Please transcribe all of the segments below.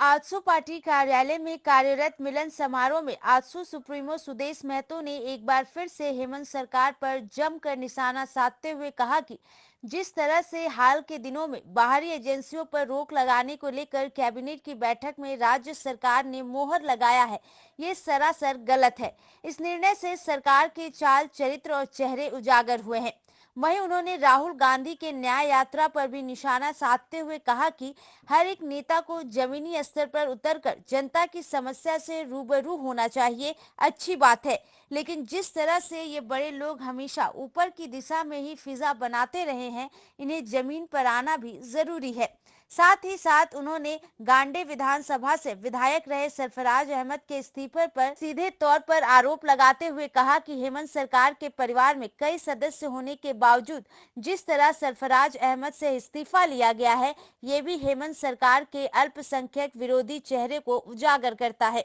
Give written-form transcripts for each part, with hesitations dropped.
AJSU party कार्यालय में कार्यरत मिलन समारोह में आजसू सुप्रीमो सुदेश महतो ने एक बार फिर से हेमंत सरकार पर जमकर निशाना साधते हुए कहा कि जिस तरह से हाल के दिनों में बाहरी एजेंसियों पर रोक लगाने को लेकर कैबिनेट की बैठक में राज्य सरकार ने मोहर लगाया है, ये सरासर गलत है। इस निर्णय से सरकार के चाल चरित्र और चेहरे उजागर हुए हैं। वहीं उन्होंने राहुल गांधी के न्याय यात्रा पर भी निशाना साधते हुए कहा कि हर एक नेता को जमीनी स्तर पर उतरकर जनता की समस्या से रूबरू होना चाहिए, अच्छी बात है, लेकिन जिस तरह से ये बड़े लोग हमेशा ऊपर की दिशा में ही फिजा बनाते रहे हैं, इन्हें जमीन पर आना भी जरूरी है। साथ ही साथ उन्होंने गांडे विधानसभा से विधायक रहे सरफराज अहमद के इस्तीफे पर सीधे तौर पर आरोप लगाते हुए कहा कि हेमंत सरकार के परिवार में कई सदस्य होने के बावजूद जिस तरह सरफराज अहमद से इस्तीफा लिया गया है, ये भी हेमंत सरकार के अल्पसंख्यक विरोधी चेहरे को उजागर करता है।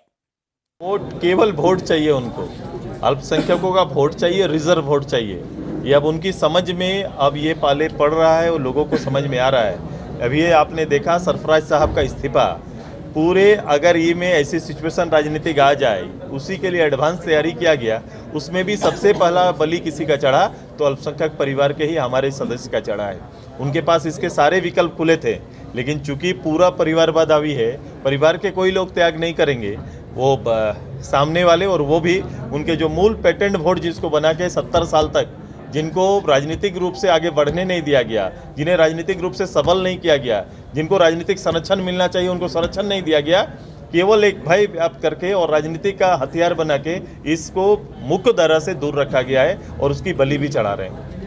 वोट, केवल वोट चाहिए उनको, अल्पसंख्यकों का वोट चाहिए, रिजर्व वोट चाहिए। ये अब उनकी समझ में अब ये पाले पड़ रहा है और लोगों को समझ में आ रहा है। अभी ये आपने देखा सरफराज साहब का इस्तीफा, पूरे अगर ये में ऐसी सिचुएशन राजनीतिक आ जाए, उसी के लिए एडवांस तैयारी किया गया। उसमें भी सबसे पहला बलि किसी का चढ़ा तो अल्पसंख्यक परिवार के ही हमारे सदस्य का चढ़ा है। उनके पास इसके सारे विकल्प खुले थे, लेकिन चूंकि पूरा परिवारवाद हावी है, परिवार के कोई लोग त्याग नहीं करेंगे, वो सामने वाले और वो भी उनके जो मूल पेटेंट वोट जिसको बना के 70 साल तक जिनको राजनीतिक रूप से आगे बढ़ने नहीं दिया गया, जिन्हें राजनीतिक रूप से सबल नहीं किया गया, जिनको राजनीतिक संरक्षण मिलना चाहिए उनको संरक्षण नहीं दिया गया, केवल एक भय व्याप्त करके और राजनीति का हथियार बना के इसको मुख्य धारा से दूर रखा गया है और उसकी बलि भी चढ़ा रहे हैं।